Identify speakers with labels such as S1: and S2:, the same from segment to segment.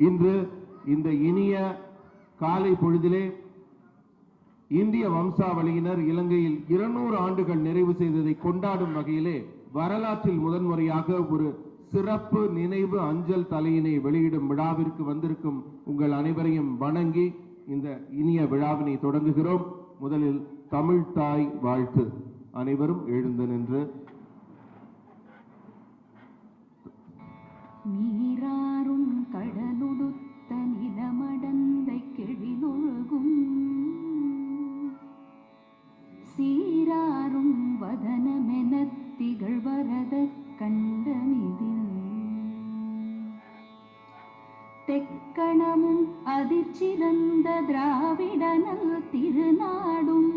S1: இன்று இந்த இனிய காலை பொழுதிலே இந்திய வம்சாவளியினர் இலங்கையில் 200 ஆண்டுகள் நிறைவு செய்ததை கொண்டாடும் வகையிலே வரலாற்றில் முதன்முறையாக ஒரு சிறப்பு நினைவு அஞ்சல் தலையினை வெளியிடும் விழாவிற்கு வந்திருக்கும் உங்கள் அனைவரையும் வணங்கி இந்த இனிய விழாவினை தொடங்குகிறோம். முதலில் தமிழ் தாய் வாழ்த்து. அனைவரும் எழுந்து நின்று
S2: நீராறும் கடலுடுத்த நிலமடந்தை கெழிலொழுகும் சீராறும் வதனமெனத் திகழ்வரத கண்டமிதில் தெக்கணமும் அதிர்ச்சிறந்த திராவிடனல் திருநாடும்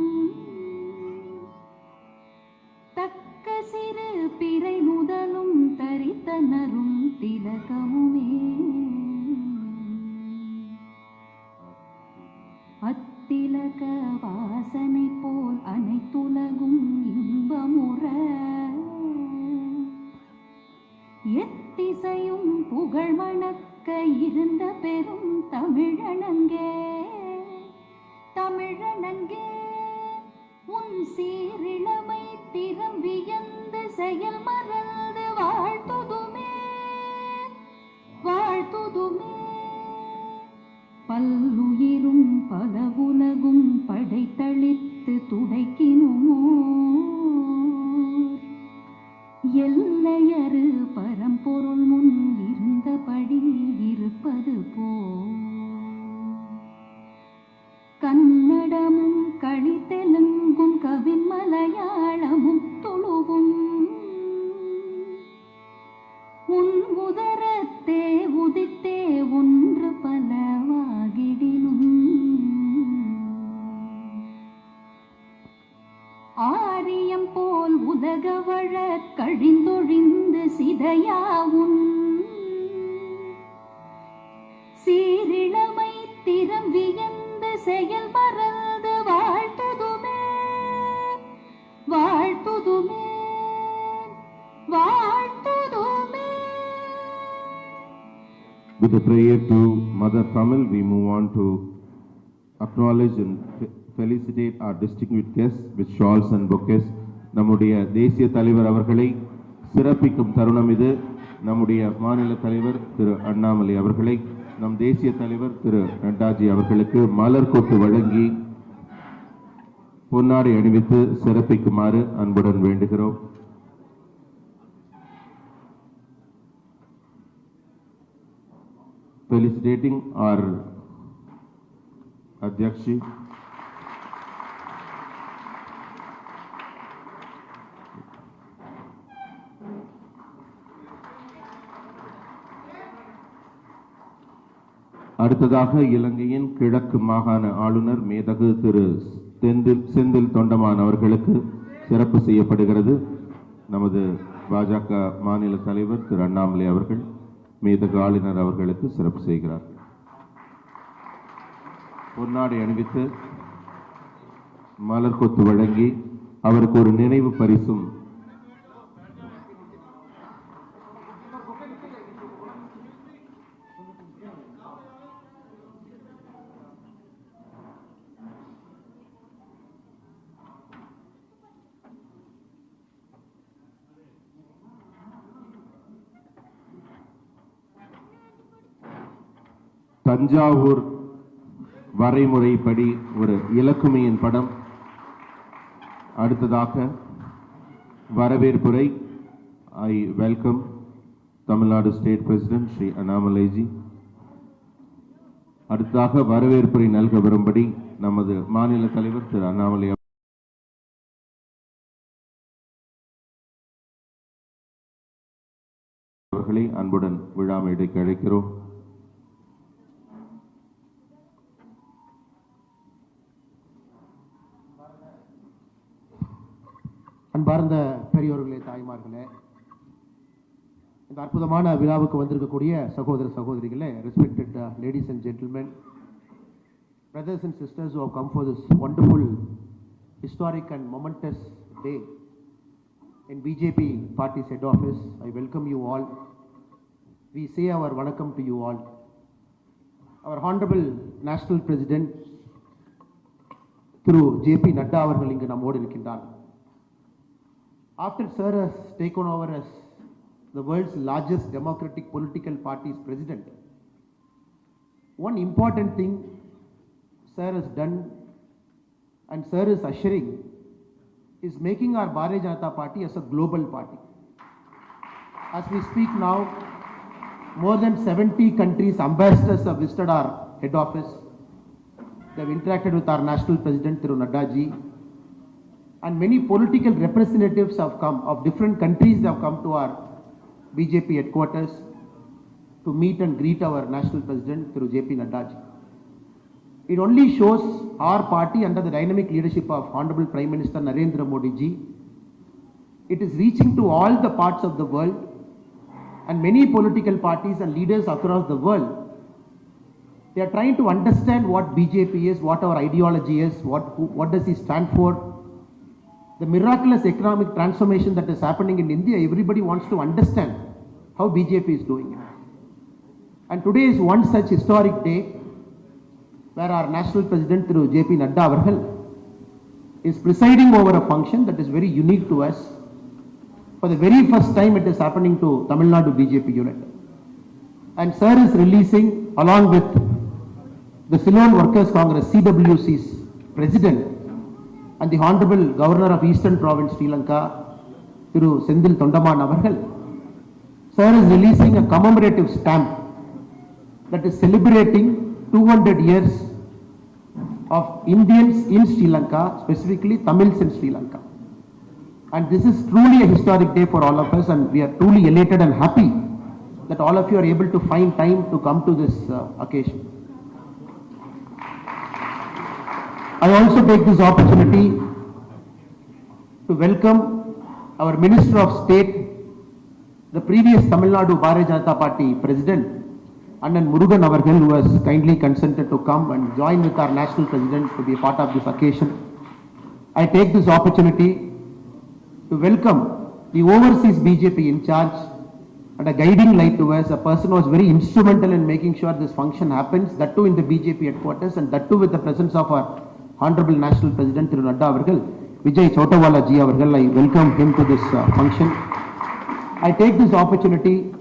S2: தக்க சிறு பிறை முதலும் தரித்தனரும் திலகமுமே அத்திலக வாசனை போல் அனைத்துலகும் இன்பமுற எத்திசையும் புகழ் மணக்க இருந்த பெரும் தமிழனங்கே தமிழனங்கே உன் சீரிழமை திறம் வியந்து செயல் மறந்து வாழ்த்துதுமே வாழ்த்துதுமே பல்லுயிரும் பல உலகும் படைத்தளித்து துடைக்கினுமோ எல்லையறு பரம்பொருள் முன் இருந்தபடி இருப்பது போ கன்னடமும் களி தெலுங்கும் கவின் மலையாளமும் துளுவும் உன் உதரத்தே உதித்தே ஒன்று பலவாகிடினும் ஆரியம் போல் உலகவழ கழிந்தொழிந்து சிதையாவும் சீரிழமை திறம் வியந்து செயல் மறந்து வாழ்த்துதுமே வாழ்த்துதுமே வாழ்த்துதுமே.
S1: With a prayer to Mother Tamil, we move on to acknowledge and felicitate our distinguished guests with shawls and bouquets. நம்முடைய தேசிய தலைவர் அவர்களை சிறப்பிக்கும் தருணம் இது. நம்முடைய மாநில தலைவர் திரு அண்ணாமலை அவர்களை நம் தேசிய தலைவர் திரு நட்டாஜி அவர்களுக்கு மலர் கொத்து வழங்கி பொன்னாடை அணிவித்து சிறப்பிக்குமாறு அன்புடன் வேண்டுகிறோம். Felicitating our Adhyakshi அடுத்ததாக இலங்கையின் கிழக்கு மாகாண ஆளுநர் மேதகு திரு செந்தில் தொண்டமான் அவர்களுக்கு சிறப்பு செய்யப்படுகிறது. நமது பாஜக மாநில தலைவர் திரு அண்ணாமலை அவர்கள் மேதகு ஆளுநர் அவர்களுக்கு சிறப்பு செய்கிறார். பொன்னாடை அணிவித்து மலர் கொத்து வழங்கி அவருக்கு ஒரு நினைவு பரிசும் தஞ்சாவூர் வரைமுறைப்படி ஒரு இலக்குமியின் படம். அடுத்ததாக வரவேற்புரை. I welcome Tamil Nadu state president Shri Annamalai ji. அடுத்ததாக வரவேற்புரை நல்க வரும்படி நமது மாநில தலைவர் திரு அண்ணாமலை அவர்களை அன்புடன் விழா மேடைக்கு அழைக்கிறோம்.
S3: அன்பார்ந்த பெரியோர்களே, தாய்மார்களே, இந்த அற்புதமான விழாவுக்கு வந்திருக்கக்கூடிய சகோதர சகோதரிகளே, respected ladies and gentlemen, brothers and sisters who have come for this wonderful, historic and momentous day in BJP party's head office, I welcome you all. We say our vanakkam to you all. our Honorable National President Shri JP Nadda அவர்கள் இங்கு நம்மோடு இருக்கின்றார். After Sir has taken over as the world's largest democratic political party's president, one important thing Sir has done and Sir is ushering is making our Bharatiya Janata Party as a global party. As we speak now, more than 70 countries' ambassadors have visited our head office. They have interacted with our national president, Shri Nadda ji, and many political representatives have come of different countries. They have come to our BJP headquarters to meet and greet our national president, Shri JP Nadda ji. It only shows our party under the dynamic leadership of Honorable Prime Minister Narendra Modi ji. It is reaching to all the parts of the world, and many political parties and leaders across the world, they are trying to understand what BJP is, what our ideology is, what does it stand for. The miraculous economic transformation that is happening in India, everybody wants to understand how BJP is doing it. And today is one such historic day where our national president Shri JP Nadda avargal is presiding over a function that is very unique to us. For the very first time it is happening to Tamil Nadu BJP unit. And Sir is releasing, along with the Ceylon Workers Congress CWC's president and the Honorable Governor of Eastern Province Sri Lanka, Thiru Sendil Tondaman avargal, Sir is releasing a commemorative stamp that is celebrating 200 years of Indians in Sri Lanka, specifically Tamils in Sri Lanka. And this is truly a historic day for all of us, and we are truly elated and happy that all of you are able to find time to come to this occasion. I also take this opportunity to welcome our Minister of State, the previous Tamil Nadu Bharatiya Janata Party President, Annan Murugan avargal, who has kindly consented to come and join with our national president to be a part of this occasion. I take this opportunity to welcome the overseas BJP in charge and a guiding light to us, a person who was very instrumental in making sure this function happens, that too in the BJP headquarters, and that too with the presence of our Honorable National President Shri Nadda avargal, Vijay Chotawala ji avargal. I welcome him to this function. I take this opportunity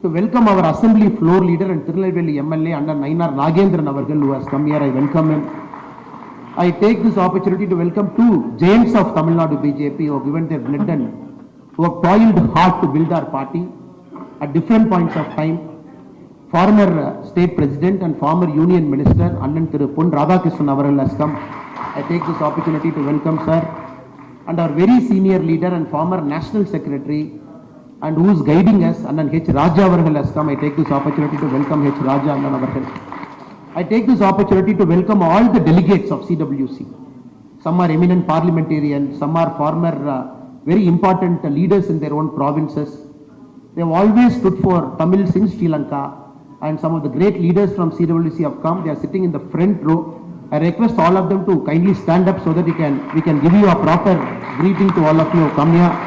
S3: to welcome our Assembly floor leader and Tirunelveli MLA Anna Nainar Nagendran avargal, who has come here. I welcome him. I take this opportunity to welcome two giants of Tamil Nadu BJP who have given their blood and who have toiled hard to build our party at different points of time. Former state president and former union minister Annan Thiru Pon Radhakrishnan avargal has come. I take this opportunity to welcome sir, and our very senior leader and former national secretary and who is guiding us, Annan H. Raja avargal has come. I take this opportunity to welcome H. Raja Annan avargal. I take this opportunity to welcome all the delegates of CWC. Some are eminent parliamentarians, some are former very important leaders in their own provinces. They have always stood for Tamils in Sri Lanka, and some of the great leaders from CWC have come. They are sitting in the front row. I request all of them to kindly stand up so that we can give you a proper greeting to all of you who come here.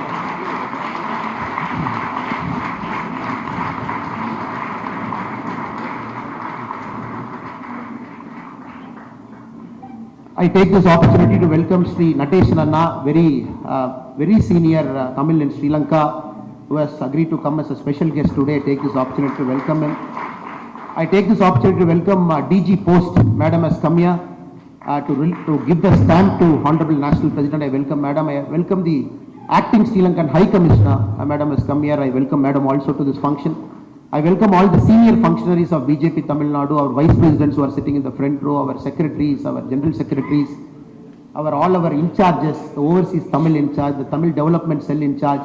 S3: I take this opportunity to welcome Shri Nadda, very senior Tamil in Sri Lanka, who has agreed to come as a special guest today. I take this opportunity to welcome him. I take this opportunity to welcome DG Post. Madam has come here to give the stamp to Honorable National President. I welcome Madam. I welcome the Acting Sri Lankan High Commissioner. Madam has come here. I welcome Madam also to this function. I welcome all the senior functionaries of BJP Tamil Nadu, our vice presidents who are sitting in the front row, our secretaries, our general secretaries, all our in charges, the overseas Tamil in charge, the Tamil development cell in charge,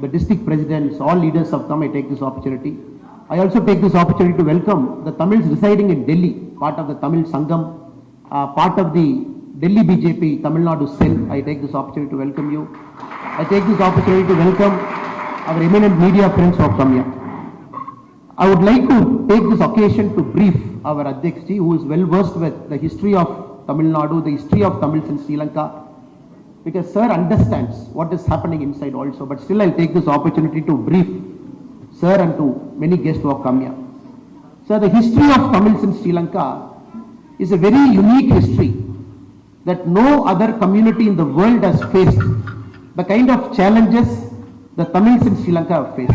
S3: the district presidents, all leaders have come. I take this opportunity. I also take this opportunity to welcome the Tamils residing in Delhi, part of the Tamil Sangam, part of the Delhi BJP Tamil Nadu cell. I take this opportunity to welcome you. I take this opportunity to welcome our eminent media friends who have come here. I would like to take this occasion to brief our Adhyakshji, who is well versed with the history of Tamil Nadu, the history of Tamils in Sri Lanka, because sir understands what is happening inside also. But still I'll take this opportunity to brief sir and to many guests who have come here. So the history of Tamils in Sri Lanka is a very unique history that no other community in the world has faced. The kind of challenges the Tamils in Sri Lanka have faced.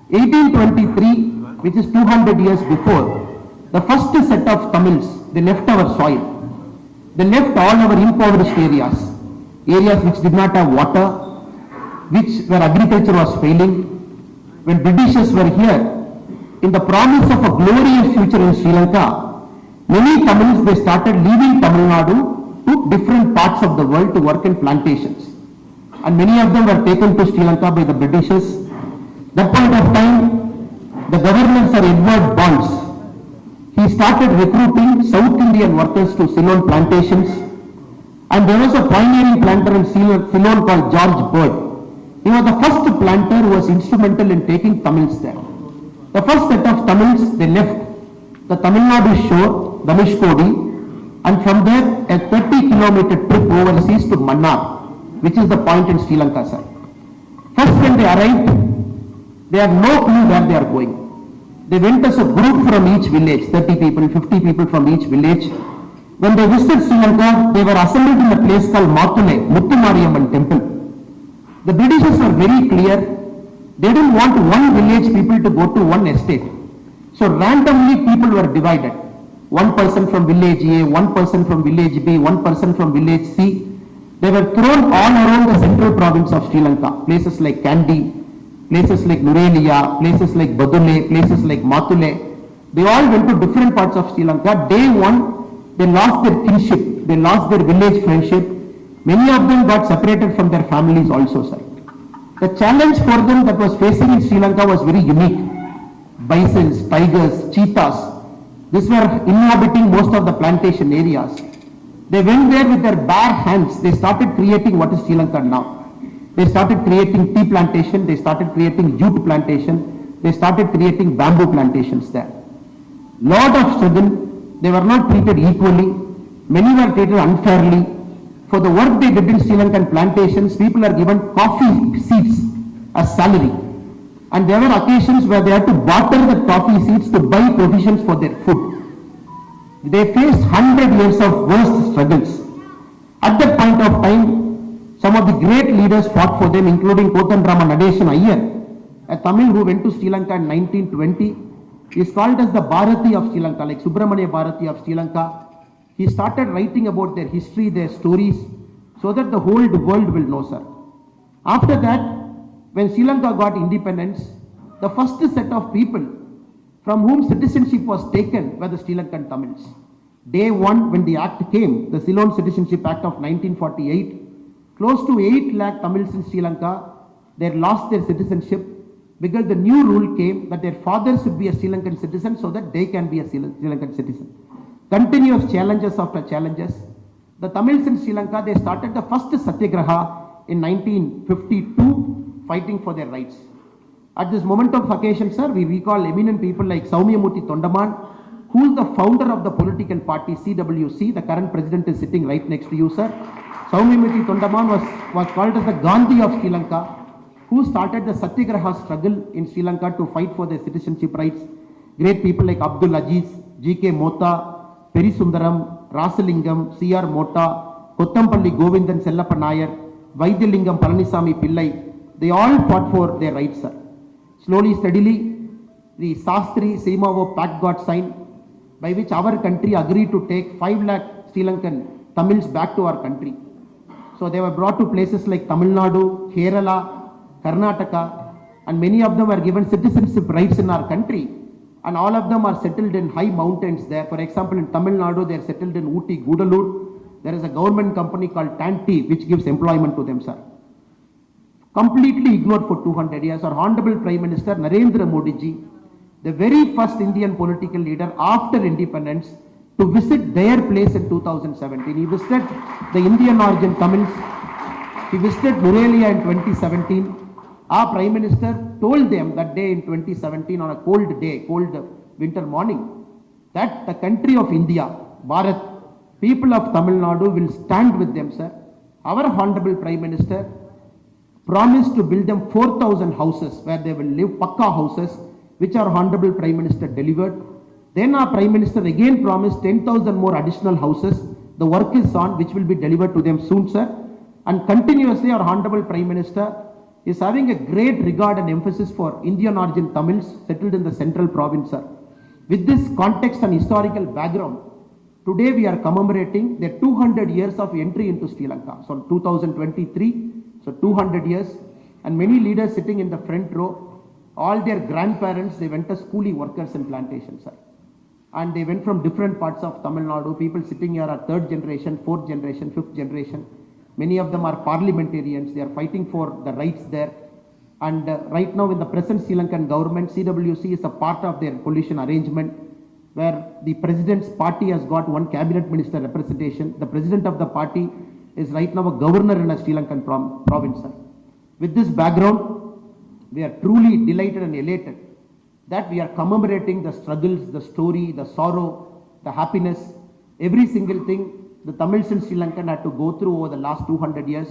S3: 1823, which is 200 years before, the first set of Tamils, they left our soil. They left all our impoverished areas, areas which did not have water, where agriculture was failing. When Britishers were here, in the promise of a glorious future in Sri Lanka, many Tamils, they started leaving Tamil Nadu to different parts of the world to work in plantations. And many of them were taken to Sri Lanka by the Britishers. That point of time, the governor, Sir Edward Bonds, he started recruiting South Indian workers to Ceylon plantations. And there was a pioneering planter in Ceylon called George Bird. He was the first planter who was instrumental in taking Tamils there. The first set of Tamils, they left the Tamil Nadu shore, Dhanishkodi, and from there a 30-kilometer trip overseas to Mannar, which is the point in Sri Lanka, sir. First when they arrived, they had no clue where they are going. They went as a group from each village, 30 people, 50 people from each village. When they visited Sri Lanka, they were assembled in a place called Mathule, Muthumariyamman temple. The Britishers were very clear. They didn't want one village people to go to one estate. So randomly people were divided. One person from village A, one person from village B, one person from village C. They were thrown all around the central province of Sri Lanka. Places like Kandy, places like Nurelia, places like Badule, places like Mathule. They all went to different parts of Sri Lanka. Day one, they lost their kinship. They lost their village friendship. Many of them got separated from their families also, sir. The challenge for them that was facing in Sri Lanka was very unique. Bisons, tigers, cheetahs, these were inhabiting most of the plantation areas. They went there with their bare hands. They started creating what is Sri Lanka now. They started creating tea plantation, they started creating jute plantation, they started creating bamboo plantations there. Lot of struggle, they were not treated equally, many were treated unfairly. For the work they did in Sri Lankan plantations, people are given coffee seeds as salary. And there were occasions where they had to barter the coffee seeds to buy provisions for their food. They faced 100 years of worst struggles. At that point of time, some of the great leaders fought for them, including Kotandrama Nadeshan Iyer, a Tamil who went to Sri Lanka in 1920. He is called as the Bharati of Sri Lanka, like Subramania Bharati of Sri Lanka. He started writing about their history, their stories, so that the whole world will know, sir. After that, when Sri Lanka got independence, the first set of people from whom citizenship was taken were the Sri Lankan Tamils. Day one, when the act came, the Ceylon Citizenship Act of 1948, close to 8 lakh Tamils in Sri Lanka, they lost their citizenship because the new rule came that their fathers should be a Sri Lankan citizen so that they can be a Sri Lankan citizen. Continuous challenges after challenges. The Tamils in Sri Lanka, they started the first satyagraha in 1952, fighting for their rights. At this moment of occasion, sir, we recall eminent people like Saumyamurthy Tondaman, who is the founder of the political party CWC. The current president is sitting right next to you, sir. Saumyamurthy Tondaman was called as the Gandhi of Sri Lanka, who started the satyagraha struggle in Sri Lanka to fight for their citizenship rights. Great people like Abdul Aziz, G.K. Mota, Peri Sundaram, Rasalingam, C.R. Mota, Kottampalli Govindan Sellappa Nayar, Vaidyalingam Palanisamy Pillai, they all fought for their rights, sir. Slowly, steadily, the Sastri Simavo Pact got signed, by which our country agreed to take 5 lakh Sri Lankan Tamils back to our country. So they were brought to places like Tamil Nadu, Kerala, Karnataka, and many of them were given citizenship rights in our country. And all of them are settled in high mountains there. For example, in Tamil Nadu, they are settled in Ooty, Gudalur. There is a government company called Tanti, which gives employment to them, sir. Completely ignored for 200 years. Our Honorable Prime Minister Narendra Modi ji, the very first Indian political leader after independence, to visit their place in 2017. He visited the Indian origin Tamils. He visited Nurelia in 2017. Our Prime Minister told them that day in 2017 on a cold day, cold winter morning, that the country of India, Bharat, people of Tamil Nadu will stand with them, sir. Our Honorable Prime Minister promised to build them 4,000 houses where they will live, Pakka houses, which our Honorable Prime Minister delivered. Then our Prime Minister again promised 10,000 more additional houses. The work is on, which will be delivered to them soon, sir. And continuously our Honorable Prime Minister is having a great regard and emphasis for Indian origin Tamils settled in the central province, sir. With this context and historical background, today we are commemorating the 200 years of entry into Sri Lanka. So 2023, so 200 years, and many leaders sitting in the front row, all their grandparents, they went as coolie workers in plantations, sir. And they went from different parts of Tamil Nadu. People sitting here are third generation, fourth generation, fifth generation. Many of them are parliamentarians. They are fighting for the rights there. And right now in the present Sri Lankan government, CWC is a part of their coalition arrangement where the president's party has got one cabinet minister representation. The president of the party is right now a governor in a Sri Lankan province, sir. With this background, we are truly delighted and elated that we are commemorating the struggles, the story, the sorrow, the happiness, every single thing the Tamils in Sri Lanka had to go through over the last 200 years.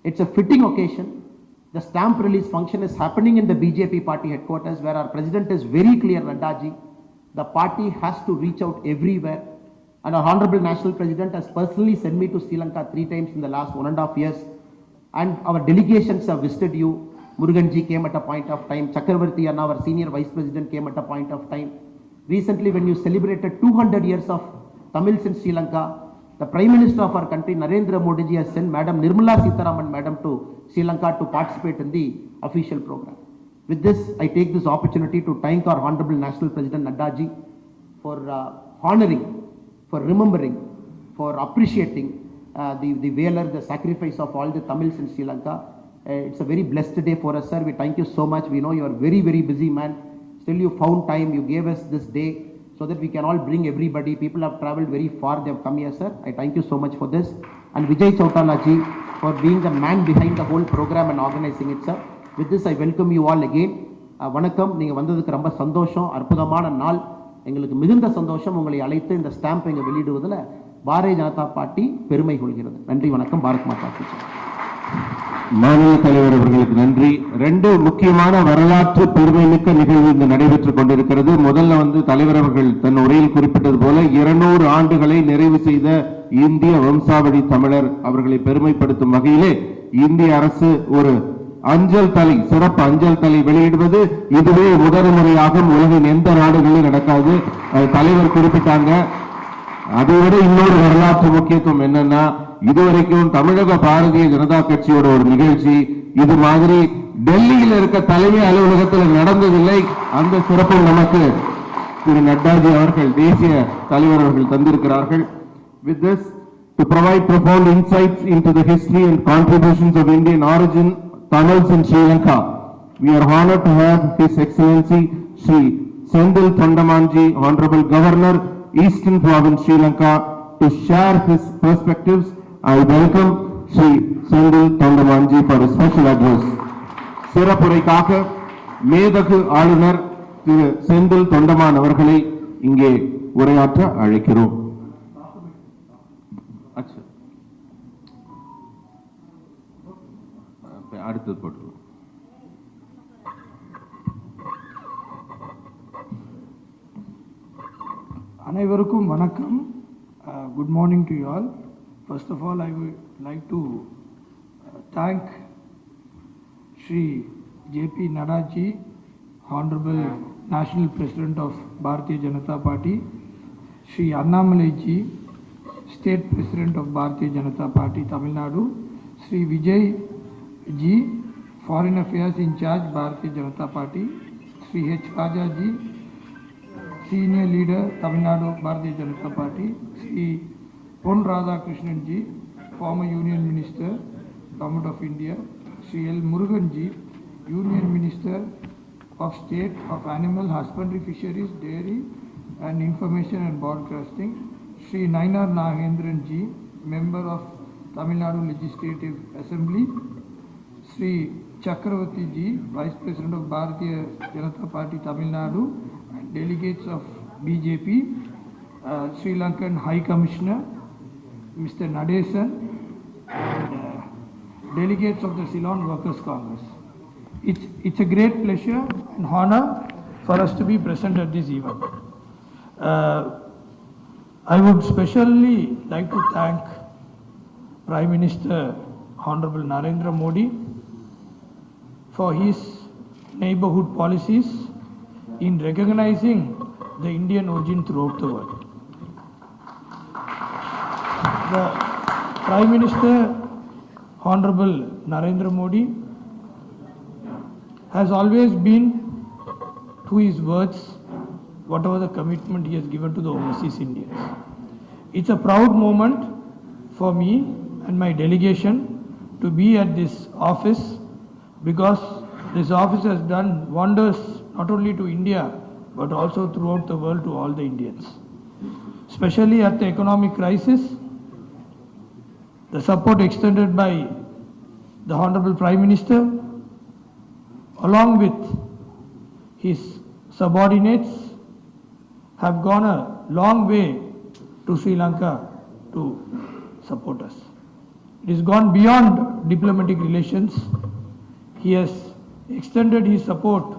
S3: It's a fitting occasion. The stamp release function is happening in the BJP party headquarters where our president is very clear, Naddaji. The party has to reach out everywhere. And our Honorable National President has personally sent me to Sri Lanka 3 times in the last 1.5 years. And our delegations have visited you. Muruganji came at a point of time. Chakravarti and our senior vice president came at a point of time. Recently, when you celebrated 200 years of Tamils in Sri Lanka, the Prime Minister of our country, Narendra Modi ji, has sent Madam Nirmala Sitharaman Madam to Sri Lanka to participate in the official program. With this, I take this opportunity to thank our Honorable National President Nadda ji for honoring, for remembering, for appreciating the valor, the sacrifice of all the Tamils in Sri Lanka. It's a very blessed day for us, sir. We thank you so much. We know you are very, very busy man. Still you found time, you gave us this day so that we can all bring everybody. People have traveled very far, they have come here, sir. I thank you so much for this. And Vijay Chautala ji for being the man behind the whole program and organizing it, sir. With this, I welcome you all again. வணக்கம், நீங்க வந்ததுக்கு ரொம்ப சந்தோஷம். அற்புதமான நாள். எங்களுக்கு மிகுந்த சந்தோஷம் உங்களை அழைத்து இந்த ஸ்டாம்ப் இங்க வெளியிடுவதில் பாரதிய ஜனதா பார்ட்டி பெருமை கொள்கிறது. நன்றி, வணக்கம். பாரத் மாதா கி ஜெய்.
S1: மாநில தலைவர் அவர்களுக்கு நன்றி. 2 முக்கியமான வரலாற்று பெருமைமிக்க நிகழ்வு இங்கு நடைபெற்றுக் கொண்டிருக்கிறது. முதல்ல தலைவர் அவர்கள் தன் உரையில் குறிப்பிட்டது போல 200 ஆண்டுகளை நிறைவு செய்த இந்திய வம்சாவளி தமிழர் அவர்களை பெருமைப்படுத்தும் வகையிலே இந்திய அரசு ஒரு அஞ்சல் தலை, சிறப்பு அஞ்சல் தலை வெளியிடுவது இதுவே முதல் முறையாகும். உலகின் எந்த நாடுகளிலும் நடக்காது. தலைவர் குறிப்பிட்டாங்க. அதைவிட இன்னொரு வரலாற்று முக்கியத்துவம் என்னன்னா, இதுவரைக்கும் தமிழக பாரதிய ஜனதா கட்சியோட ஒரு நிகழ்ச்சி இது மாதிரி டெல்லியில் இருக்க தலைமை அலுவலகத்தில் நடந்ததில்லை. அந்த சிறப்பு நமக்கு திரு நட்டாஜி அவர்கள், தேசிய தலைவர் அவர்கள் தந்திருக்கிறார்கள். With this, to provide profound insights into the history and contributions of Indian origin Tamils in Sri Lanka, we are honored to have His Excellency Shri Sendil Tondamanji, Honorable Governor, Eastern Province, Sri Lanka, to share his perspectives. I welcome Shri Sendil Tondamanji for a special address. சிறப்புரைக்காக மேதகு ஆளுநர் திரு செந்தில் தொண்டமான் அவர்களை இங்கே உரையாற்ற அழைக்கிறோம். அடுத்தது போட்டு
S4: அனைவருக்கும் வணக்கம். Good morning to you all. First of all, I would like to thank Shri JP Nadda ji, Honorable National President of Bharatiya Janata Party, Shri Annamalai ji, State President of Bharatiya Janata Party, Tamil Nadu, Shri Vijay ji, Foreign Affairs in Charge, Bharatiya Janata Party, Shri H. Raja ji, Senior Leader, Tamil Nadu, Bharatiya Janata Party, Shri Pon Radhakrishnan ji, former Union Minister, Government of India, Shri L. Murugan ji, Union Minister of State of Animal Husbandry, Fisheries, Dairy and Information and Broadcasting, Shri Nainar Nagendran ji, Member of Tamil Nadu Legislative Assembly, Shri Chakravarti ji, Vice President of Bharatiya Janata Party, Tamil Nadu, and delegates of BJP, Sri Lankan High Commissioner, Mr. Nadesan, and delegates of the Ceylon Workers' Congress. It's a great pleasure and honor for us to be present at this event. I would specially like to thank Prime Minister Honorable Narendra Modi for his neighborhood policies in recognizing the Indian origin throughout the world. The Prime Minister Honorable Narendra Modi has always been to his words whatever the commitment he has given to the overseas Indians. It's a proud moment for me and my delegation to be at this office, because this office has done wonders not only to India but also throughout the world to all the Indians. Especially at the economic crisis, the support extended by the Honorable Prime Minister along with his subordinates have gone a long way to Sri Lanka to support us. It has gone beyond diplomatic relations. He has extended his support.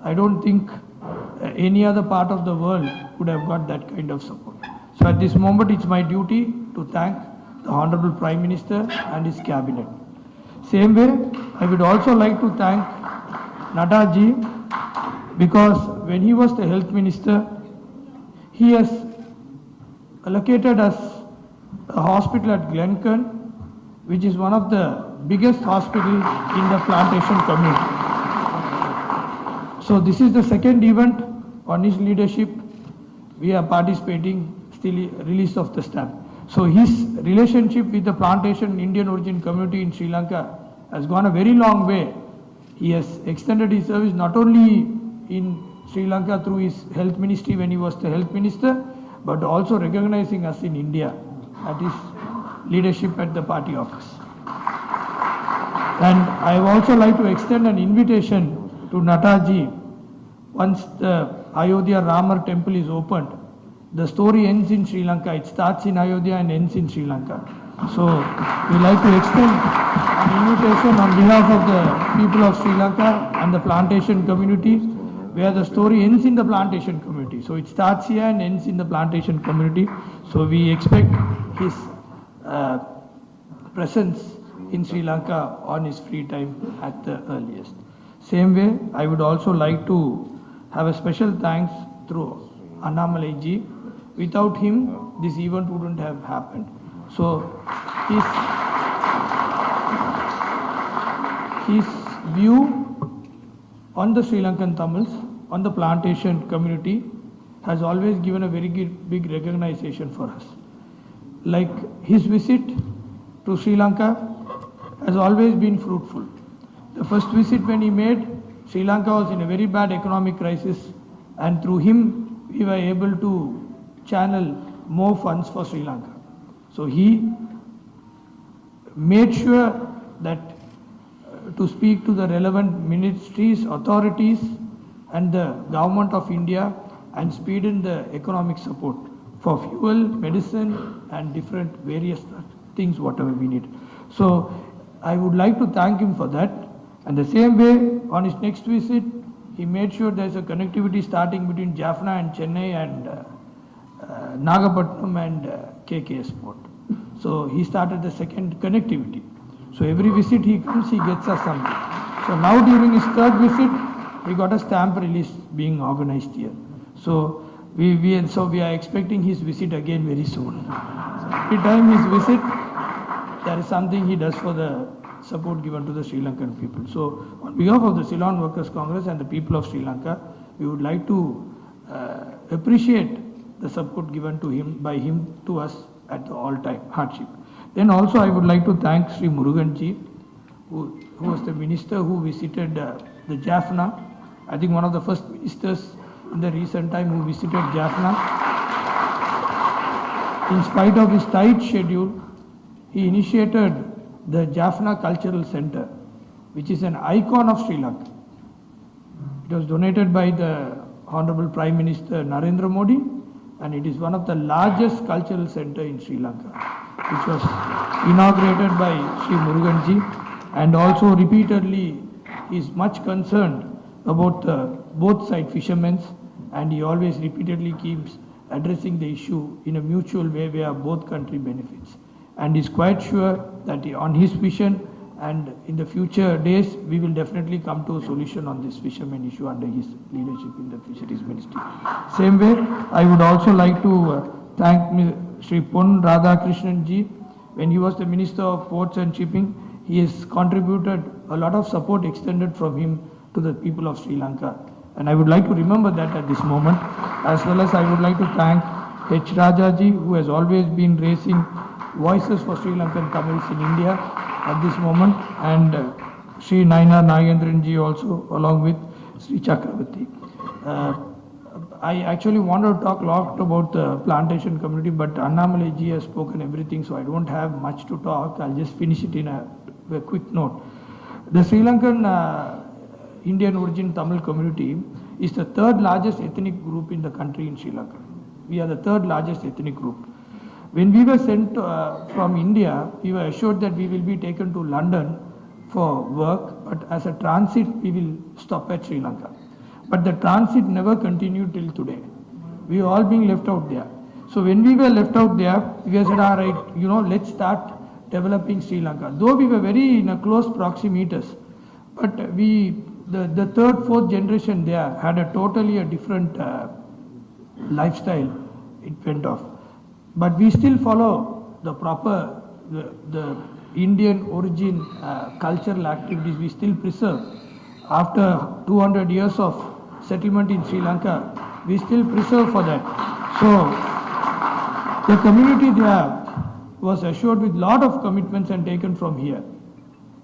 S4: I don't think any other part of the world would have got that kind of support. So at this moment, it's my duty to thank the Honorable Prime Minister and his cabinet. Same way, I would also like to thank Nadda ji, because when he was the health minister, he has allocated us a hospital at Glencairn, which is one of the biggest hospitals in the plantation community. So this is the second event on his leadership. We are participating, still release of the stamp. So his relationship with the plantation Indian origin community in Sri Lanka has gone a very long way. He has extended his service not only in Sri Lanka through his health ministry when he was the health minister, but also recognizing us in India at his leadership at the party office. And I would also like to extend an invitation to Nadda ji. Once the Ayodhya Ramar temple is opened, the story ends in Sri Lanka. It starts in Ayodhya and ends in Sri Lanka. So we like to extend an invitation on behalf of the people of Sri Lanka and the plantation community, where the story ends in the plantation community. So it starts here and ends in the plantation community. So we expect his presence in Sri Lanka on his free time at the earliest. Same way, I would also like to have a special thanks through K.Annamalai ji. Without him, this event wouldn't have happened. So his view on the Sri Lankan Tamils, on the plantation community, has always given a very big recognition for us. Like his visit to Sri Lanka has always been fruitful. The first visit when he made, Sri Lanka was in a very bad economic crisis, and through him we were able to channel more funds for Sri Lanka. So he made sure that to speak to the relevant ministries, authorities and the government of India and speed in the economic support for fuel, medicine and different various things whatever we need. So I would like to thank him for that. And the same way on his next visit, he made sure there is a connectivity starting between Jaffna and Chennai and Nagapattinam and KKS port. So he started the second connectivity. So every visit he comes, he gets us something. So now during his third visit, we got a stamp release being organized here. So we are expecting his visit again very soon. So every time his visit, there is something he does for the support given to the Sri Lankan people. So on behalf of the Ceylon Workers Congress and the people of Sri Lanka, we would like to appreciate the support given to him by him to us at the all-time hardship. Then also I would like to thank Sri Murugan ji, who was the minister who visited the Jaffna. I think one of the first ministers in the recent time who visited Jaffna. In spite of his tight schedule, he initiated the Jaffna Cultural Center, which is an icon of Sri Lanka. It was donated by the Honorable Prime Minister Narendra Modi, and it is one of the largest cultural center in Sri Lanka, which was inaugurated by Sri Murugan ji, and also repeatedly is much concerned about both side fishermen and he always repeatedly keeps addressing the issue in a mutual way where both country benefits. And is quite sure that on his vision and in the future days, we will definitely come to a solution on this fishermen issue under his leadership in the Fisheries Ministry. Same way, I would also like to thank Shri Pon Radhakrishnan ji. When he was the Minister of Ports and Shipping, he has contributed a lot of support extended from him to the people of Sri Lanka. And I would like to remember that at this moment, as well as I would like to thank H. Rajaji, who has always been raising voices for Sri Lankan Tamils in India at this moment, and Sri Naina Nagendran also, along with Sri Chakravarti. I actually want to talk a lot about the plantation community, but Annamalai ji has spoken everything, so I don't have much to talk. I'll just finish it in a quick note. The Sri Lankan Indian origin Tamil community is the third largest ethnic group in the country in Sri Lanka. We are the third largest ethnic group. When we were sent from India, we were assured that we will be taken to London for work, but as a transit, we will stop at Sri Lanka. But the transit never continued till today. We were all being left out there. So when we were left out there, we said, all right, let's start developing Sri Lanka. Though we were very in a close proximities, but the third, fourth generation there had a totally different lifestyle. It went off. But we still follow the proper, the Indian origin cultural activities we still preserve. After 200 years of settlement in Sri Lanka, we still preserve for that. So the community there was assured with lot of commitments and taken from here.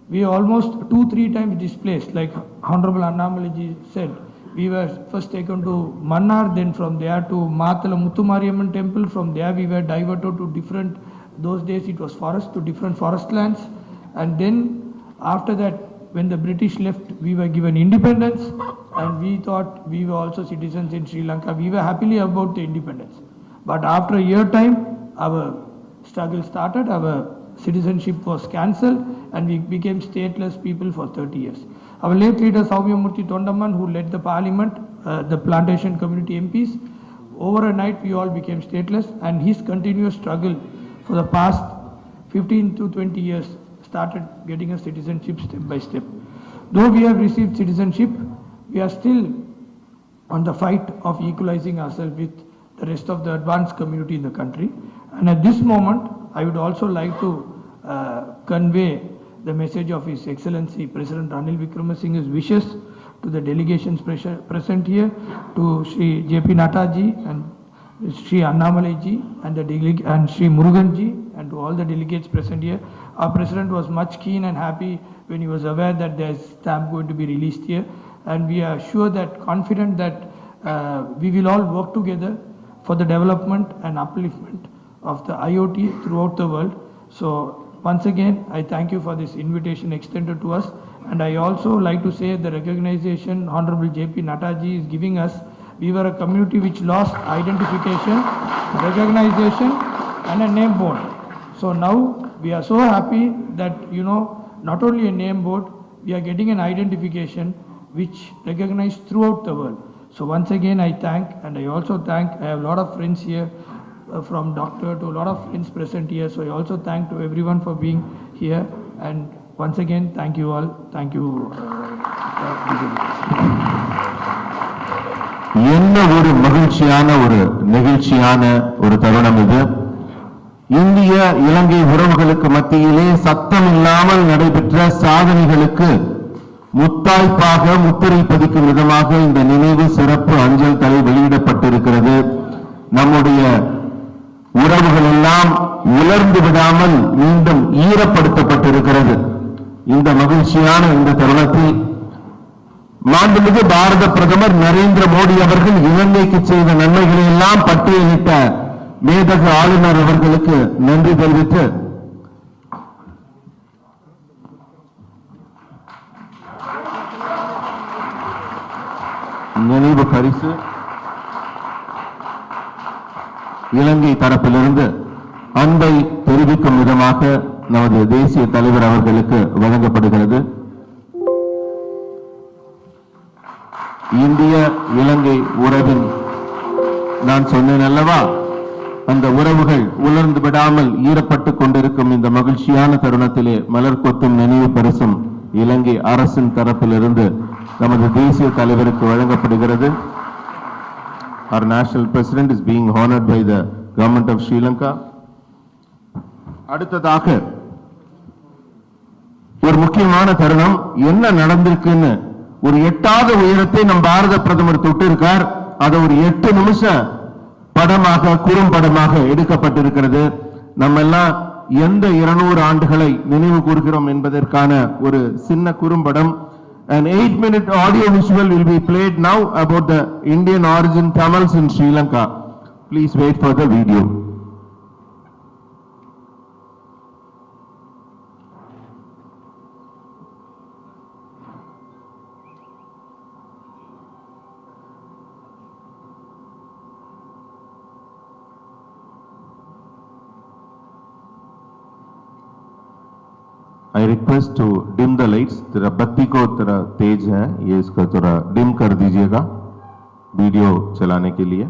S4: We almost 2-3 times displaced, like Honorable Annamalai ji said. We were first taken to Mannar, then from there to Matala Muthumariyamman temple. From there we were diverted to different, those days it was forest, to different forest lands. And then after that, when the British left, we were given independence, and we thought we were also citizens in Sri Lanka. We were happily about the independence. But after a year time, our struggle started, our citizenship was cancelled, and we became stateless people for 30 years. Our late leader Saumyamurthy Tondaman, who led the parliament, the plantation community MPs, over a night we all became stateless, and his continuous struggle for the past 15 to 20 years started getting us citizenship step by step. Though we have received citizenship, we are still on the fight of equalizing ourselves with the rest of the advanced community in the country. And at this moment, I would also like to convey the message of His Excellency President Ranil Wickramasinghe's wishes to the delegations present here, to Shri JP Nadda ji and Shri Annamalai ji and Shri Murugan ji, and to all the delegates present here. Our President was much keen and happy when he was aware that there is stamp going to be released here, and we are sure that, confident that we will all work together for the development and upliftment of the IoT throughout the world. So once again, I thank you for this invitation extended to us, and I also like to say the recognition Honorable JP Nadda ji is giving us. We were a community which lost identification, recognition, and a name board. So now we are so happy that, not only a name board, we are getting an identification which recognized throughout the world. So once again, I thank, and I also thank, I have a lot of friends here, from doctor to a lot of friends present here. So I also thank to everyone for being here. And once again, thank you all. Thank you.
S1: என்ன ஒரு மகிழ்ச்சியான ஒரு நெகிழ்ச்சியான ஒரு தருணம் இது. இந்திய இலங்கை உறவுகளுக்கு மத்தியிலே சத்தம் இல்லாமல் நடைபெற்ற சாதனைகளுக்கு முத்தாய்ப்பாக முத்திரை பதிக்கும் விதமாக இந்த நினைவு சிறப்பு அஞ்சல் தலை வெளியிடப்பட்டிருக்கிறது. நம்முடைய உறவுகள் எல்லாம் உலர்ந்து விடாமல் மீண்டும் ஈரப்படுத்தப்பட்டிருக்கிறது. இந்த மகிழ்ச்சியான இந்த தருணத்தில் மாண்புமிகு பாரத பிரதமர் நரேந்திர மோடி அவர்கள் இலங்கைக்கு செய்த நன்மைகளை எல்லாம் பட்டியலிட்ட மேதகு ஆளுநர் அவர்களுக்கு நன்றி தெரிவித்து நினைவு பரிசு இலங்கை தரப்பிலிருந்து அன்பை தெரிவிக்கும் விதமாக நமது தேசிய தலைவர் அவர்களுக்கு வழங்கப்படுகிறது. இந்திய இலங்கை உறவின் நான் சொன்னேன் அல்லவா, அந்த உறவுகள் உலர்ந்து விடாமல் ஈரப்பட்டு கொண்டிருக்கும் இந்த மகிழ்ச்சியான தருணத்திலே மலர் கொத்தும் நினைவு பரிசும் இலங்கை அரசின் தரப்பிலிருந்து நமது தேசிய தலைவருக்கு வழங்கப்படுகிறது. Our national president is being honored by the government of Sri Lanka. அடுத்ததாக ஒரு முக்கியமான தருணம் என்ன நடந்திருக்குன்னு ஒரு எட்டாத உயரத்தை நம் பாரத பிரதமர் தொட்டு இருக்கார். அது ஒரு 8 நிமிஷ படமாக குறும்படமாக எடுக்கப்பட்டிருக்கிறது. நம்ம எல்லாம் எந்த 200 ஆண்டுகளை நினைவு கூறுகிறோம் என்பதற்கான ஒரு சின்ன குறும்படம். An 8-minute audio visual will be played now about the Indian origin Tamils in Sri Lanka. Please wait for the video. I request to dim the lights. तेरा बत्ती को तेरा तेज है, ये इसका थोड़ा डिम कर दीजिएगा वीडियो चलाने के लिए.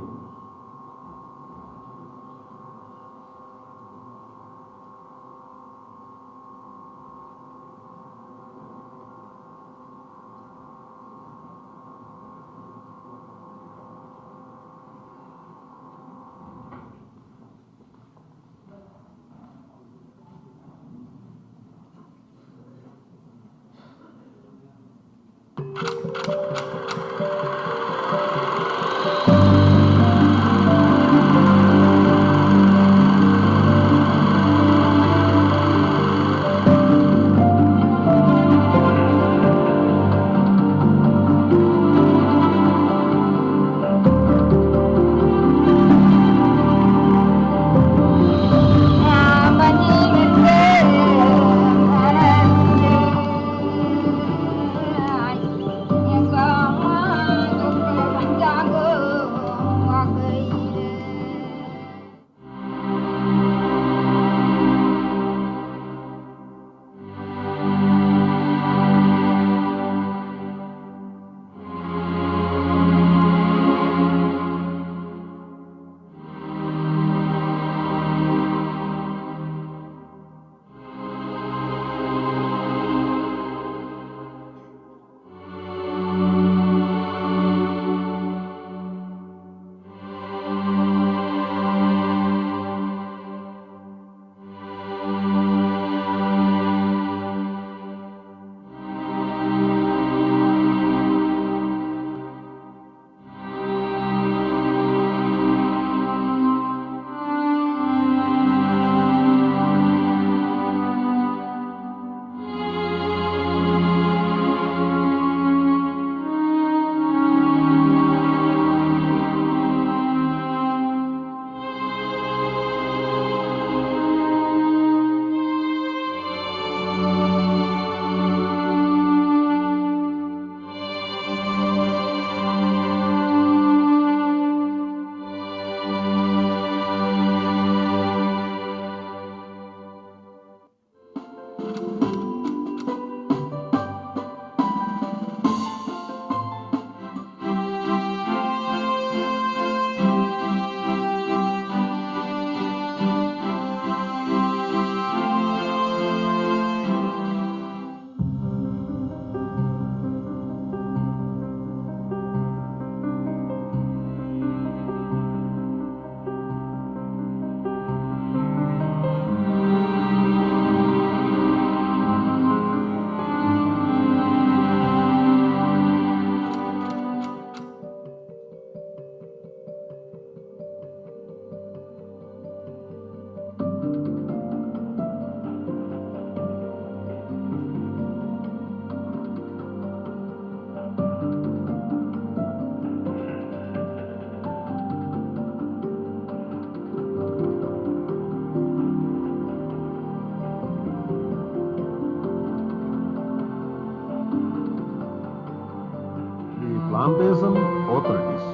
S5: plantation authorities,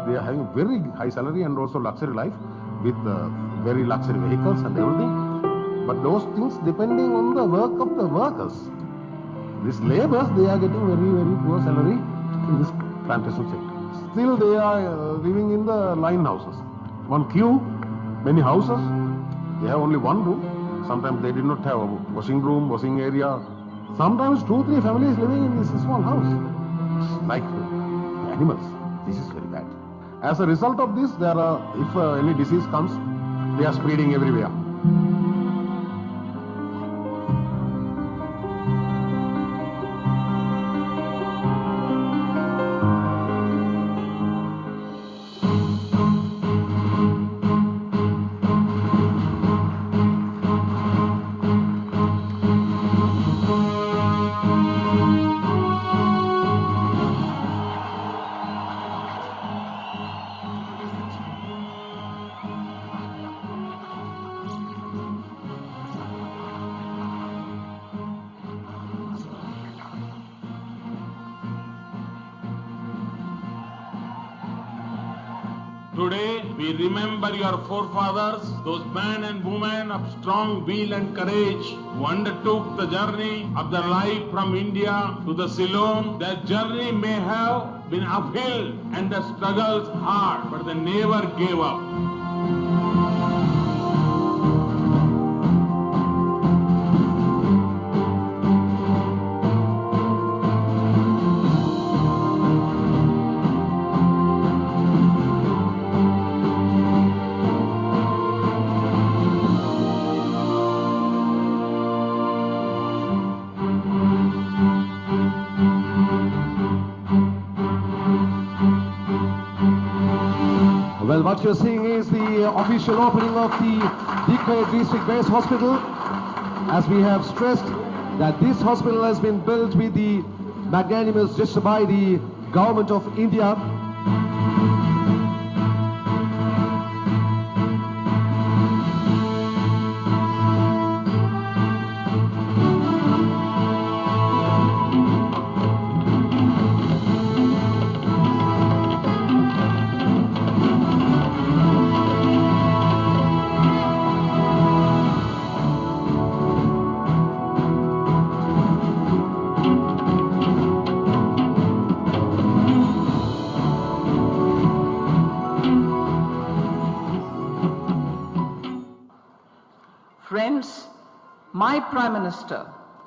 S5: they are having very high salary and also luxury life with very luxury vehicles and everything. But those things depending on the work of the workers. These laborers, they are getting very, very poor salary in this plantation sector. still they are living in the line houses. One queue, many houses, they have only one room. Sometimes they did not have a washing room, washing area. Sometimes 2-3 families living in this small house. Like animals. This is very bad. As a result of this, there are, if any disease comes, they are spreading everywhere.
S6: Today, we remember your forefathers, those men and women of strong will and courage who undertook the journey of their life from India to the Ceylon. Their journey may have been uphill and the struggles hard, but they never gave up.
S3: Well, what you're seeing is the official opening of the declared district-based hospital. As we have stressed that this hospital has been built with the magnanimous gesture by the government of India.
S7: Friends, my Prime Minister,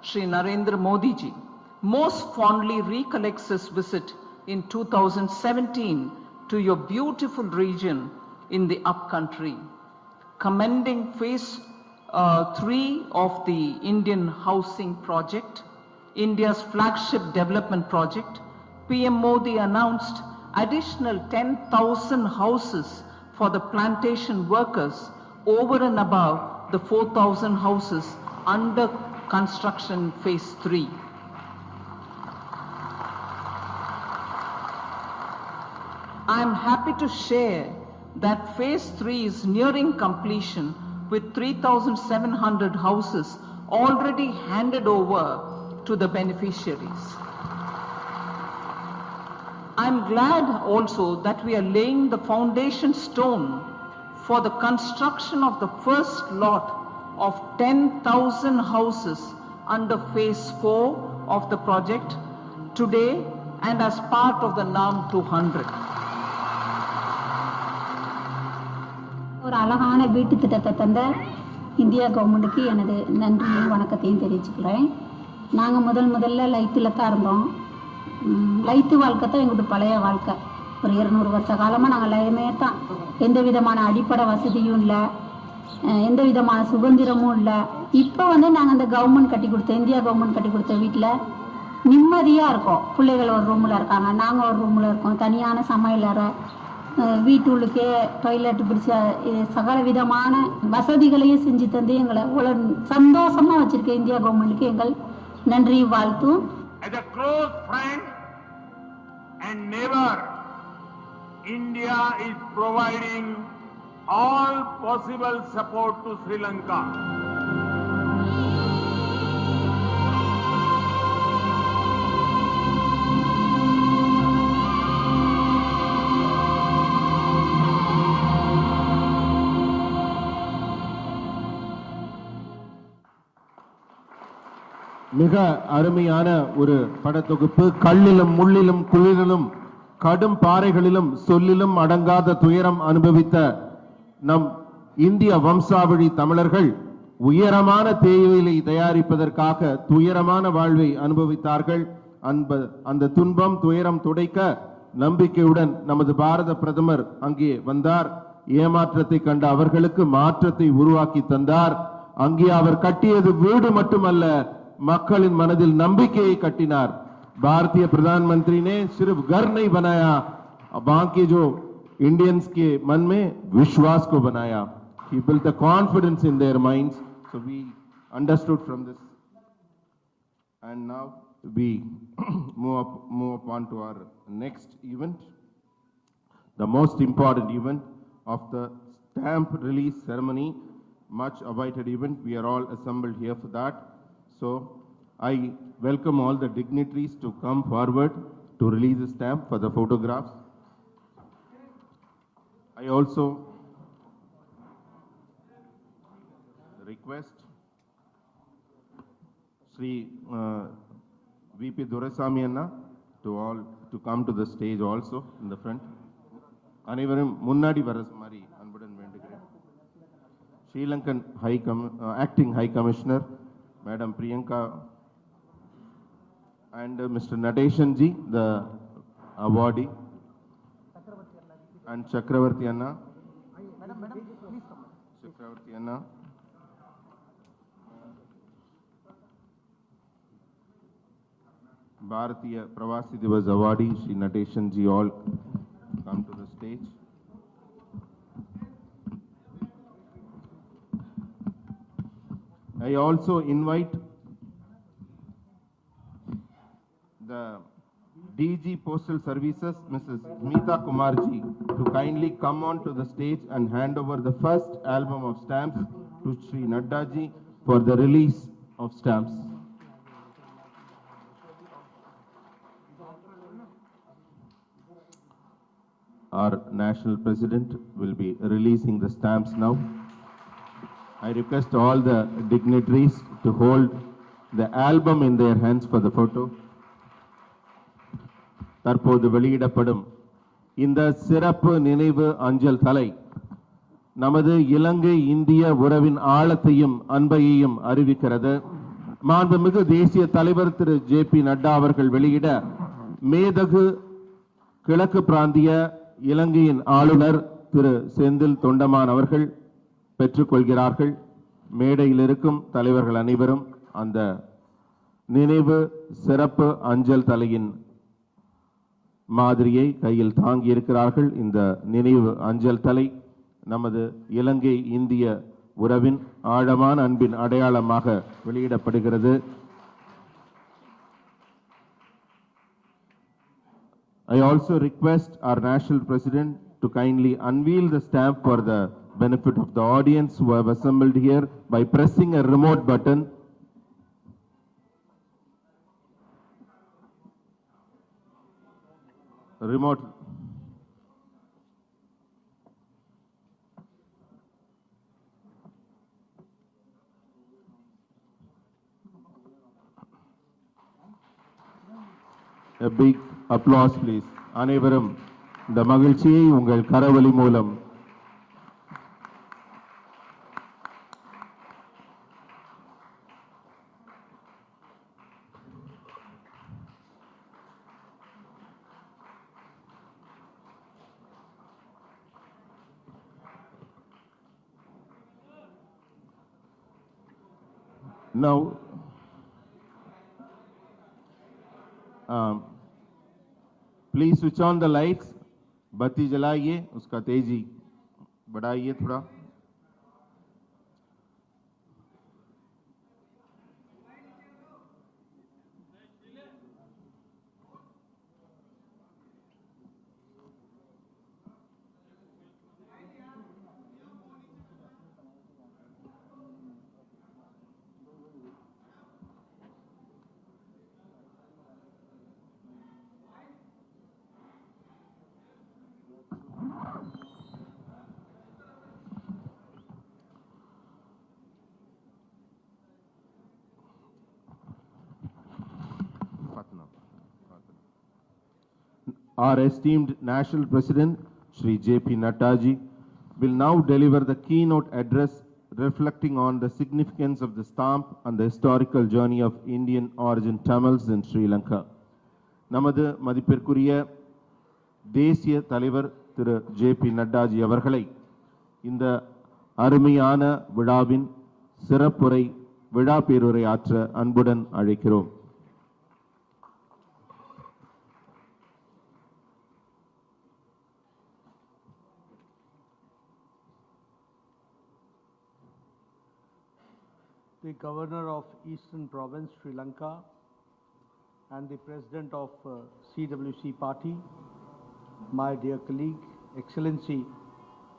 S7: Shri Narendra Modi ji, most fondly recollects his visit in 2017 to your beautiful region in the upcountry, commending phase 3 of the Indian Housing Project, India's flagship development project. PM Modi announced additional 10,000 houses for the plantation workers over and above the 4,000 houses under construction phase 3. I am happy to share that phase 3 is nearing completion with 3,700 houses already handed over to the beneficiaries. I am glad also that we are laying the foundation stone for the construction of the first lot of 10,000 houses under phase 4 of the project today and as part of the NAM 200.
S2: ஒரு அழகான வீட்டு திட்டத்தை தந்த India கவர்மெண்ட்டுக்கு எனது நன்றியும் வணக்கத்தையும் தெரிவிச்சுக்கிறேன். நாங்கள் முதல்ல லைத்தில் தான் இருந்தோம். லைத்து வாழ்க்கை தான் எங்களுக்கு பழைய வாழ்க்கை. ஒரு 200 வருஷ காலமாக நாங்கள் லயமே தான். எந்த விதமான அடிப்படை வசதியும் இல்லை, எந்த விதமான சுதந்திரமும் இல்லை. இப்போ நாங்கள் அந்த கவர்மெண்ட் கட்டி கொடுத்த இந்தியா கவர்மெண்ட் கட்டி கொடுத்த வீட்டில் நிம்மதியாக இருக்கோம். பிள்ளைகள் ஒரு ரூமில் இருக்காங்க, நாங்கள் ஒரு ரூமில் இருக்கோம். தனியான சமையலறை, வீட்டுள்ளுக்கே டாய்லெட் பிடிச்ச சகல விதமான வசதிகளையும் செஞ்சு தந்து எங்களை இவ்வளோ சந்தோஷமாக வச்சுருக்க இந்தியா கவர்மெண்ட்டுக்கு எங்கள் நன்றி வாழ்த்தும்.
S6: As a close friend and neighbor, India is providing all possible support to Sri Lanka.
S1: மிக அருமையான ஒரு படத்தொகுப்பு. கல்லிலும் முள்ளிலும் குளிரிலும் கடும் பாறைகளிலும் சொல்லிலும் அடங்காத துயரம் அனுபவித்த நம் இந்திய வம்சாவழி தமிழர்கள் உயரமான தேயிலை தயாரிப்பதற்காக துயரமான வாழ்வை அனுபவித்தார்கள். அந்த துன்பம் துயரம் துடைக்க நம்பிக்கையுடன் நமது பாரத பிரதமர் அங்கே வந்தார். ஏமாற்றத்தை கண்ட அவர்களுக்கு மாற்றத்தை உருவாக்கி தந்தார். அங்கே அவர் கட்டியது வீடு மட்டுமல்ல, மக்களின் மனதில் நம்பிக்கையை கட்டினார். भारतीय प्रधानमंत्री ने सिर्फ घर नहीं बनाया, बाकी जो इंडियंस के मन में विश्वास को बनाया. He built the confidence in their minds. So we understood from this. And now we move on to our next event, the most important event of the stamp release ceremony, much awaited event. We are all assembled here for that. So I welcome all the dignitaries to come forward to release the stamp for the photographs. I also request Sri VP Durasamy Anna to come to the stage also in the front. அனைவரும் முன்னாடி வர மாதிரி அன்புடன் வேண்டுகிறேன். Sri Lankan acting High Commissioner Madam Priyanka and Mr. Nadeshan ji, the awardee, and Chakravarti Anna. Chakravarti Anna. Bharatiya Pravasi Divas awardee Shri Nadeshan ji, all come to the stage. I also invite the DG Postal Services, Mrs. Meeta Kumarji, to kindly come on to the stage and hand over the first album of stamps to Shri Nadda ji for the release of stamps. Our National President will be releasing the stamps now. I request all the dignitaries to hold the album in their hands for the photo. தற்போது வெளியிடப்படும் இந்த சிறப்பு நினைவு அஞ்சல் தலை நமது இலங்கை இந்திய உறவின் ஆழத்தையும் அன்பையையும் அறிவிக்கிறது. மாண்புமிகு தேசிய தலைவர் திரு JP நட்டா அவர்கள் வெளியிட மேதகு கிழக்கு பிராந்திய இலங்கையின் ஆளுநர் திரு செந்தில் தொண்டமான் அவர்கள் பெற்றுக்கொள்கிறார்கள். மேடையில் இருக்கும் தலைவர்கள் அனைவரும் அந்த நினைவு சிறப்பு அஞ்சல் தலையின் மாதிரியை கையில் தாங்கி இருக்கிறார்கள். இந்த நினைவு அஞ்சல் தலை நமது இலங்கை இந்திய உறவின் ஆழமான அன்பின் அடையாளமாக வெளியிடப்படுகிறது. I also request our National President to kindly unveil the stamp for the benefit of the audience who have assembled here by pressing a remote button. Remote. A big applause please. அனைவரும் இந்த மகிழ்ச்சியை உங்கள் கரவொலி மூலம் now please switch on the lights. बत्ती जलाइए, उसका तेजी बढ़ाइए थोड़ा. Our esteemed National President, Shri JP Nadda ji, will now deliver the keynote address reflecting on the significance of the stamp and the historical journey of Indian origin Tamils in Sri Lanka. நமது மதிப்பிற்குரிய தேசிய தலைவர் திரு JP நட்டாஜி அவர்களை இந்த அருமையான விழாவின் சிறப்புரை விழா பேருரை ஆற்ற அன்புடன் அழைக்கிறோம்.
S8: The Governor of Eastern Province, Sri Lanka, and the President of CWC Party, my dear colleague, Excellency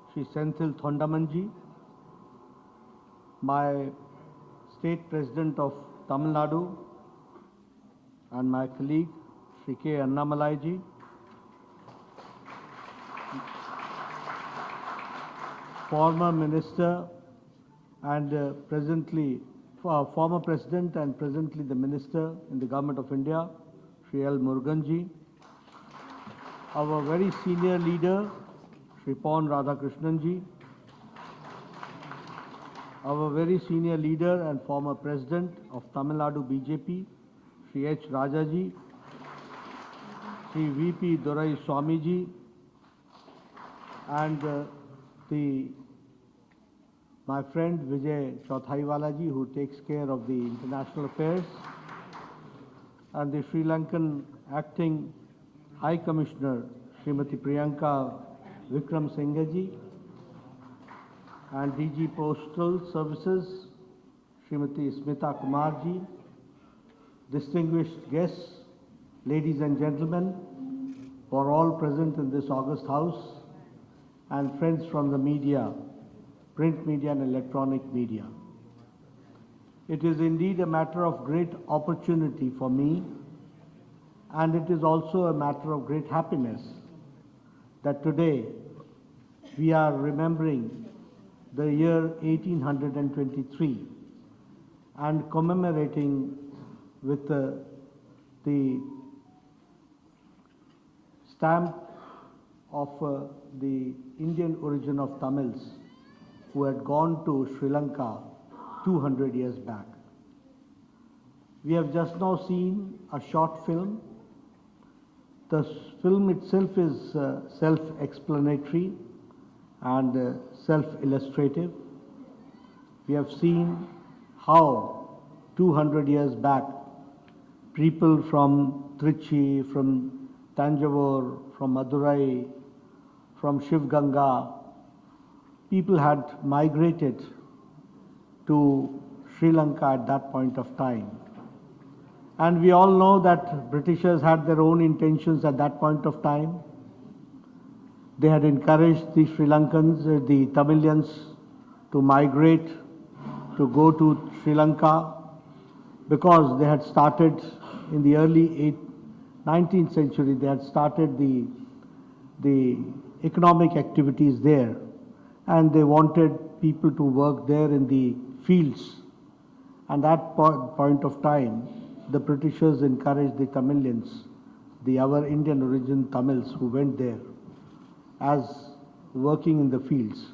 S8: Shri Senthil Thondamanji, my State President of Tamil Nadu, and my colleague Shri K.Annamalai ji, former Minister and former President and presently the Minister in the Government of India, Shri L. Muruganji, our very senior leader, Shri Pon Radhakrishnan ji, our very senior leader and former President of Tamil Nadu BJP, Shri H. Rajaji, Shri V.P. Durai Swamiji, and my friend Vijay Chauthaiwala ji, who takes care of the international affairs, and the Sri Lankan Acting High Commissioner Srimati Priyanka Vikram Singh ji, and DG Postal Services Srimati Smita Kumar ji, distinguished guests, ladies and gentlemen, for all present in this august house, and friends from the media, print media and electronic media. It is indeed a matter of great opportunity for me, and it is also a matter of great happiness that today we are remembering the year 1823 and commemorating with the stamp of the Indian origin of Tamils who had gone to Sri Lanka 200 years back. We have just now seen a short film. The film itself is self-explanatory and self-illustrative. We have seen how 200 years back people from Trichy, from Tanjavur, from Madurai, from Shiv Ganga, people had migrated to Sri Lanka at that point of time. And we all know that Britishers had their own intentions at that point of time. They had encouraged the Sri Lankans, the Tamilians, to migrate, to go to Sri Lanka, because they had started in the early 19th century, they had started the economic activities there. And they wanted people to work there in the fields. And at that point of time, the Britishers encouraged the Tamilians, our Indian origin Tamils who went there as working in the fields.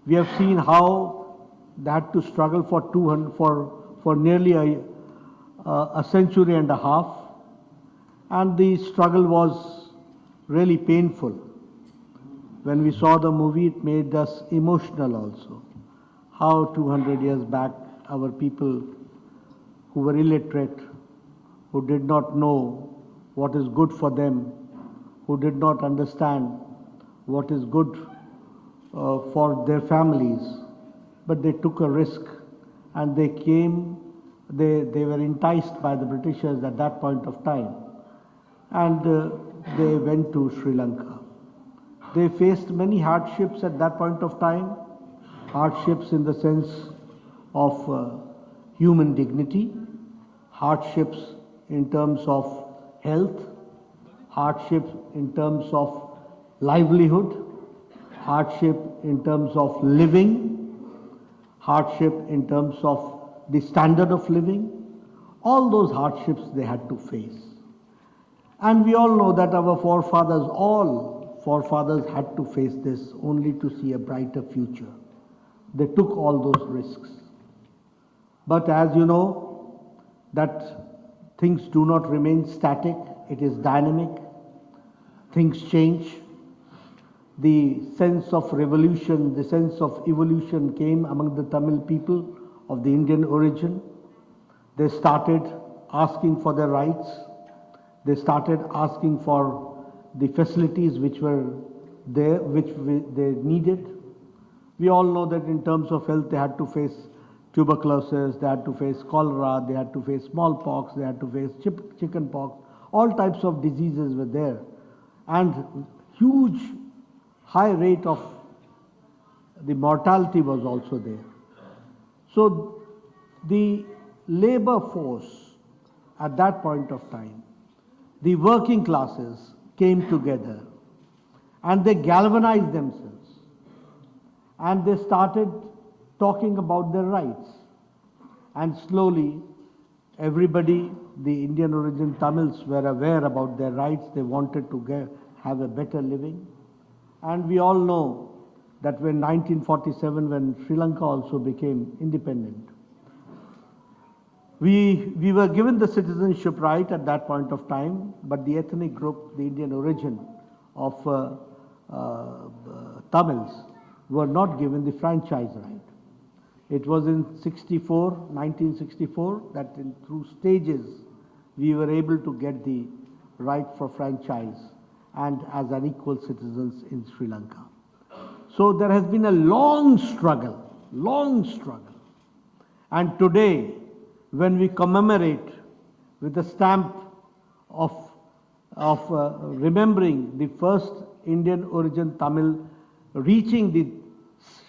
S8: We have seen how they had to struggle for nearly a century and a half, and the struggle was really painful. When we saw the movie, it made us emotional also. How 200 years back, our people who were illiterate, who did not know what is good for them, who did not understand what is good for their families, but they took a risk and they came, they were enticed by the Britishers at that point of time, and they went to Sri Lanka. They faced many hardships at that point of time, hardships in the sense of human dignity, hardships in terms of health, hardships in terms of livelihood, hardship in terms of living, hardship in terms of the standard of living. All those hardships they had to face. And we all know that our forefathers, all forefathers had to face this only to see a brighter future. They took all those risks. But as you know, that things do not remain static, it is dynamic, things change. The sense of revolution, the sense of evolution came among the Tamil people of the Indian origin. They started asking for their rights. They started asking for the facilities which were there, they needed. We all know that in terms of health, they had to face tuberculosis, they had to face cholera, they had to face smallpox, they had to face chicken pox. All types of diseases were there. And huge, high rate of the mortality was also there. So the labor force at that point of time, the working classes came together and they galvanized themselves and they started talking about their rights. And slowly, everybody, the Indian origin Tamils, were aware about their rights. They wanted to have a better living. And we all know that when 1947, when Sri Lanka also became independent, we were given the citizenship right at that point of time, but the ethnic group, the Indian origin of Tamils, were not given the franchise right. It was in 1964, that through stages we were able to get the right for franchise and as an equal citizens in Sri Lanka. So there has been a long struggle. And today, when we commemorate with a stamp of remembering the first Indian origin Tamil reaching the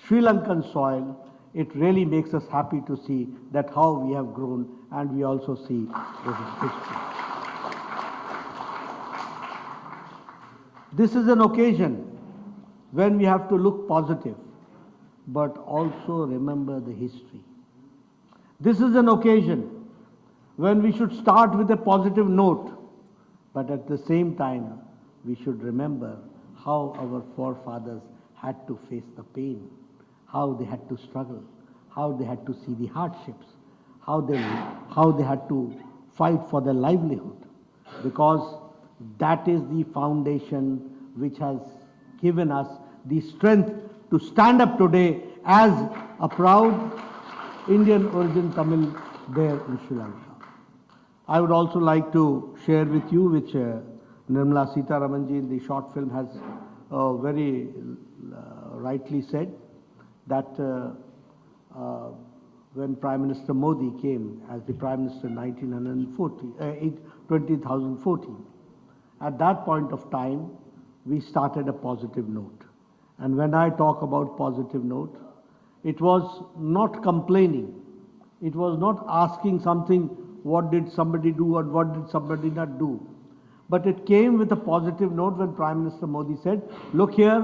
S8: Sri Lankan soil, it really makes us happy to see that how we have grown, and we also see this history. This is an occasion when we have to look positive, but also remember the history. This is an occasion when we should start with a positive note, but at the same time, we should remember how our forefathers had to face the pain, how they had to struggle, how they had to see the hardships, how they had to fight for their livelihood, because that is the foundation which has given us the strength to stand up today as a proud Indian origin Tamil there in Sri Lanka. I would also like to share with you, which Nirmala Sitharamanji in the short film has very rightly said, that when Prime Minister Modi came as the Prime Minister in 2014, at that point of time, we started a positive note. And when I talk about positive note, it was not complaining. It was not asking something, what did somebody do or what did somebody not do. But it came with a positive note when Prime Minister Modi said, look here,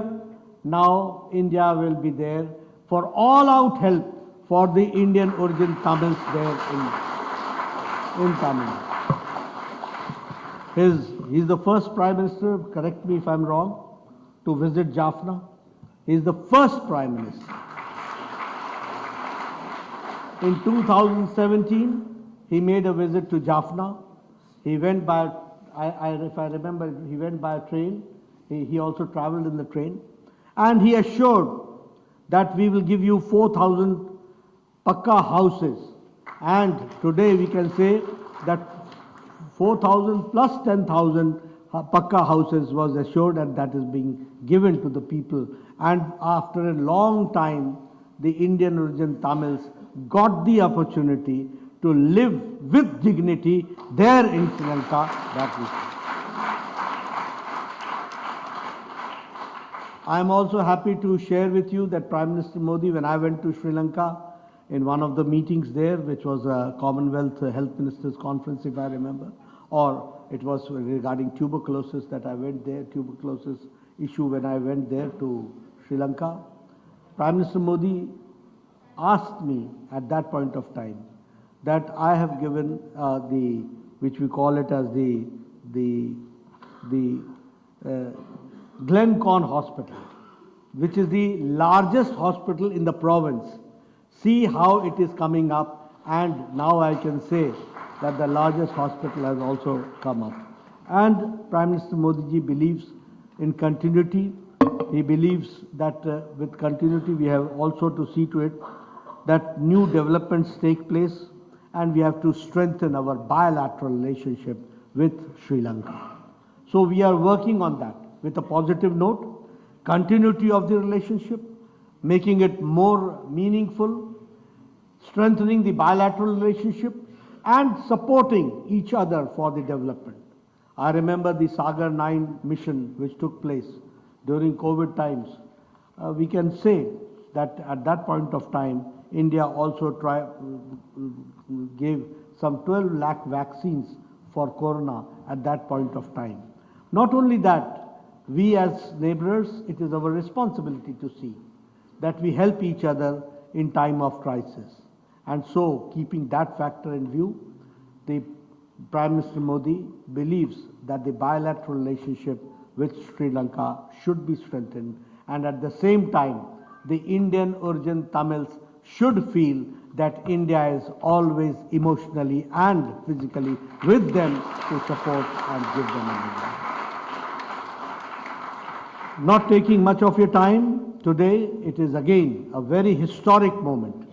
S8: now India will be there for all out help for the Indian origin Tamils there in Tamil Nadu. He's the first Prime Minister, correct me if I'm wrong, to visit Jaffna. He's the first Prime Minister. In 2017, he made a visit to Jaffna. He went by, if I remember, he went by a train. He also traveled in the train. And he assured that we will give you 4,000 Pakka houses. And today we can say that 4,000 plus 10,000 Pakka houses was assured, and that is being given to the people. And after a long time, the Indian origin Tamils got the opportunity to live with dignity there in Sri Lanka. I am also happy to share with you that Prime Minister Modi, when I went to Sri Lanka, in one of the meetings there, which was a Commonwealth Health Ministers Conference, if I remember, or it was regarding tuberculosis that I went there, tuberculosis issue when I went there to Sri Lanka. Prime Minister Modi asked me at that point of time that I have given which we call it as the the Glencorn Hospital, which is the largest hospital in the province. See how it is coming up, and now I can say that the largest hospital has also come up. And Prime Minister Modi ji believes in continuity. He believes that with continuity we have also to see to it that new developments take place, and we have to strengthen our bilateral relationship with Sri Lanka. So we are working on that with a positive note, continuity of the relationship, making it more meaningful, strengthening the bilateral relationship, and supporting each other for the development. I remember the Sagar 9 mission which took place during COVID times. We can say that at that point of time, India also gave some 12 lakh vaccines for corona at that point of time. Not only that, we as neighbors, it is our responsibility to see that we help each other in time of crisis. And so, keeping that factor in view, the Prime Minister Modi believes that the bilateral relationship with Sri Lanka should be strengthened, and at the same time, the Indian origin Tamils should feel that India is always emotionally and physically with them to support and give them everything. Not taking much of your time, today it is again a very historic moment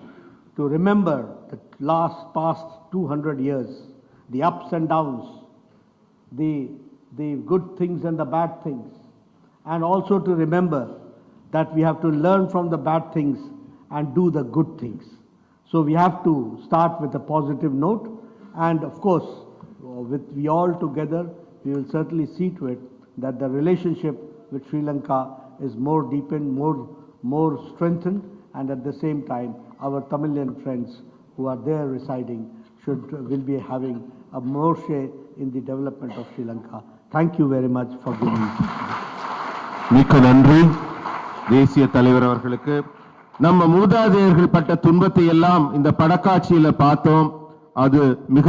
S8: to remember the past 200 years, the ups and downs, the good things and the bad things, and also to remember that we have to learn from the bad things and do the good things. So we have to start with a positive note, and of course, with we all together, we will certainly see to it that the relationship with Sri Lanka is more deepened, more strengthened, and at the same time, our Tamilian friends who are there residing will be having a more share in the development of Sri Lanka. Thank you very much for giving me.
S1: மிக்க நன்றி தேசிய தலைவர் அவர்களுக்கு. நம்ம மூதாதையர்கள் பட்ட துன்பத்தை எல்லாம் இந்த படக்காட்சியில பார்த்தோம். அது மிக